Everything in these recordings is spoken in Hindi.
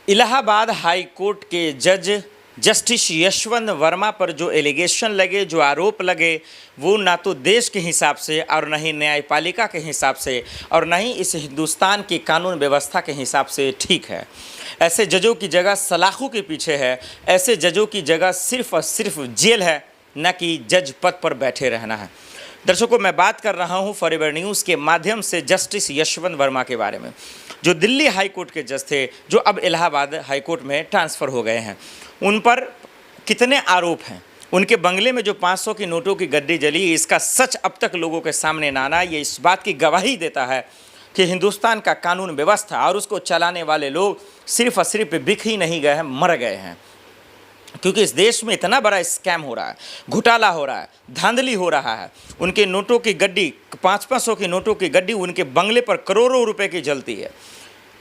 इलाहाबाद हाई कोर्ट के जज जस्टिस यशवंत वर्मा पर जो एलिगेशन लगे, जो आरोप लगे, वो ना तो देश के हिसाब से और न ही न्यायपालिका के हिसाब से और न ही इस हिंदुस्तान की कानून व्यवस्था के हिसाब से ठीक है। ऐसे जजों की जगह सलाखों के पीछे है, ऐसे जजों की जगह सिर्फ और सिर्फ जेल है, न कि जज पद पर बैठे रहना है। दर्शकों, मैं बात कर रहा हूं फॉरएवर न्यूज़ के माध्यम से जस्टिस यशवंत वर्मा के बारे में, जो दिल्ली हाई कोर्ट के जज थे, जो अब इलाहाबाद हाई कोर्ट में ट्रांसफ़र हो गए हैं। उन पर कितने आरोप हैं, उनके बंगले में जो 500 की नोटों की गड्डी जली, इसका सच अब तक लोगों के सामने ना आना, ये इस बात की गवाही देता है कि हिंदुस्तान का कानून व्यवस्था और उसको चलाने वाले लोग सिर्फ और सिर्फ बिक ही नहीं गए हैं, मर गए हैं। क्योंकि इस देश में इतना बड़ा स्कैम हो रहा है, घोटाला हो रहा है, धांधली हो रहा है। उनके नोटों की गड्डी, 500 की नोटों की गड्डी उनके बंगले पर करोड़ों रुपए की जलती है,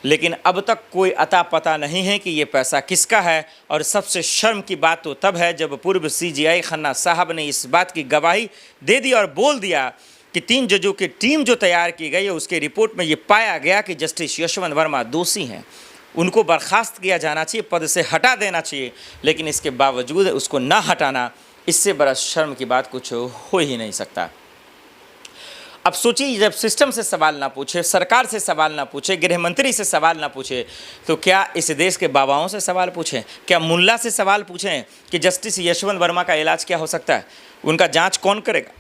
लेकिन अब तक कोई अता पता नहीं है कि ये पैसा किसका है। और सबसे शर्म की बात तो तब है जब पूर्व सीजीआई खन्ना साहब ने इस बात की गवाही दे दी और बोल दिया कि 3 जजों की टीम जो तैयार की गई है, उसके रिपोर्ट में ये पाया गया कि जस्टिस यशवंत वर्मा दोषी हैं, उनको बर्खास्त किया जाना चाहिए, पद से हटा देना चाहिए। लेकिन इसके बावजूद उसको ना हटाना, इससे बड़ा शर्म की बात कुछ हो ही नहीं सकता। अब सोचिए, जब सिस्टम से सवाल ना पूछे, सरकार से सवाल ना पूछे, गृह मंत्री से सवाल ना पूछे, तो क्या इस देश के बाबाओं से सवाल पूछें? क्या मुल्ला से सवाल पूछें कि जस्टिस यशवंत वर्मा का इलाज क्या हो सकता है, उनका जांच कौन करेगा?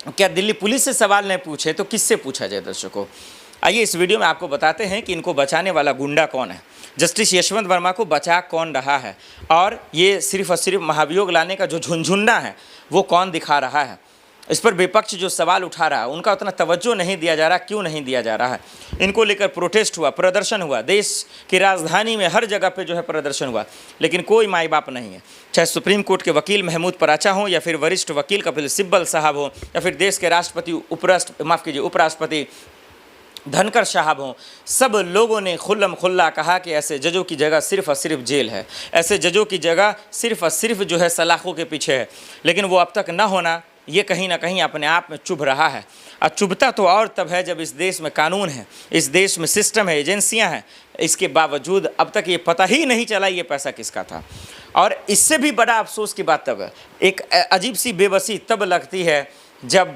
क्या दिल्ली पुलिस से सवाल नहीं पूछे तो किससे पूछा जाए? दर्शकों, आइए इस वीडियो में आपको बताते हैं कि इनको बचाने वाला गुंडा कौन है, जस्टिस यशवंत वर्मा को बचा कौन रहा है, और ये सिर्फ और सिर्फ महाभियोग लाने का जो झुनझुन्ना है वो कौन दिखा रहा है। इस पर विपक्ष जो सवाल उठा रहा है, उनका उतना तवज्जो नहीं दिया जा रहा। क्यों नहीं दिया जा रहा है? इनको लेकर प्रोटेस्ट हुआ, प्रदर्शन हुआ, देश की राजधानी में हर जगह पे जो है प्रदर्शन हुआ, लेकिन कोई माई बाप नहीं है। चाहे सुप्रीम कोर्ट के वकील महमूद पराचा हो, या फिर वरिष्ठ वकील कपिल सिब्बल साहब हो, या फिर देश के उपराष्ट्रपति धनकर साहब हों, सब लोगों ने खुल्लम खुल्ला कहा कि ऐसे जजों की जगह सिर्फ और सिर्फ जेल है, ऐसे जजों की जगह सिर्फ और सिर्फ जो है सलाखों के पीछे है। लेकिन वो अब तक ना होना, ये कहीं ना कहीं अपने आप में चुभ रहा है। और चुभता तो और तब है जब इस देश में कानून है, इस देश में सिस्टम है, एजेंसियां हैं, इसके बावजूद अब तक ये पता ही नहीं चला ये पैसा किसका था। और इससे भी बड़ा अफसोस की बात तब है, एक अजीब सी बेबसी तब लगती है जब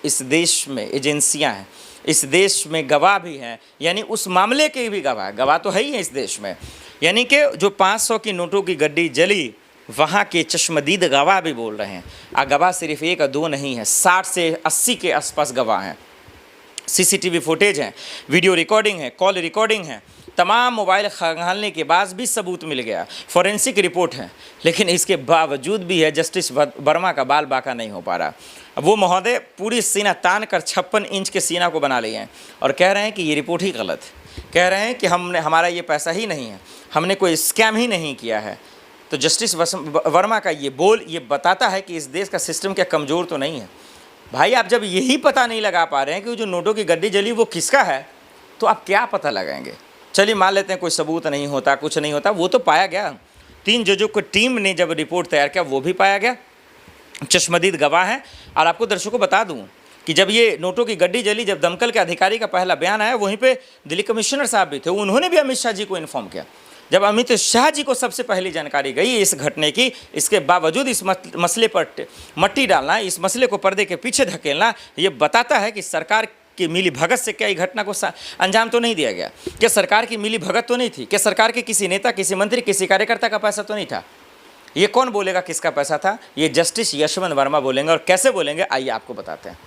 इस देश में एजेंसियां हैं, इस देश में गवाह भी हैं, यानी उस मामले के भी गवाह तो है ही है इस देश में। यानी कि जो 500 की नोटों की गड्डी जली, वहाँ के चश्मदीद गवाह भी बोल रहे हैं। गवाह सिर्फ 1 और 2 नहीं है, 60 से 80 के आसपास गवाह हैं। सीसीटीवी फुटेज हैं, वीडियो रिकॉर्डिंग है, कॉल रिकॉर्डिंग है, तमाम मोबाइल खंगालने के बाद भी सबूत मिल गया, फॉरेंसिक रिपोर्ट है। लेकिन इसके बावजूद भी है जस्टिस वर्मा का बाल बाका नहीं हो पा रहा। अब वो महोदय पूरी सीना तान कर 56 इंच के सीना को बना लिए हैं और कह रहे हैं कि ये रिपोर्ट ही गलत है, कह रहे हैं कि हमारा ये पैसा ही नहीं है, हमने कोई स्कैम ही नहीं किया है। तो जस्टिस वर्मा का ये बोल ये बताता है कि इस देश का सिस्टम क्या कमज़ोर तो नहीं है। भाई, आप जब यही पता नहीं लगा पा रहे हैं कि जो नोटों की गड्डी जली वो किसका है, तो आप क्या पता लगाएंगे? चलिए मान लेते हैं कोई सबूत नहीं होता, कुछ नहीं होता, वो तो पाया गया। 3 जजों की टीम ने जब रिपोर्ट तैयार किया वो भी पाया गया, चश्मदीद गवाह है। और आपको दर्शकों बता दूं कि जब ये नोटों की गड्डी जली, जब दमकल के अधिकारी का पहला बयान आया, वहीं पे दिल्ली कमिश्नर साहब भी थे, उन्होंने भी अमित शाह जी को इन्फॉर्म किया। जब अमित शाह जी को सबसे पहली जानकारी गई इस घटने की, इसके बावजूद इस मसले पर मट्टी डालना, इस मसले को पर्दे के पीछे धकेलना, ये बताता है कि सरकार की मिली भगत से क्या घटना को अंजाम तो नहीं दिया गया, क्या सरकार की मिली भगत तो नहीं थी, क्या सरकार के किसी नेता, किसी मंत्री, किसी कार्यकर्ता का पैसा तो नहीं था। ये कौन बोलेगा किसका पैसा था? ये जस्टिस यशवंत वर्मा बोलेंगे, और कैसे बोलेंगे आइए आपको बताते हैं।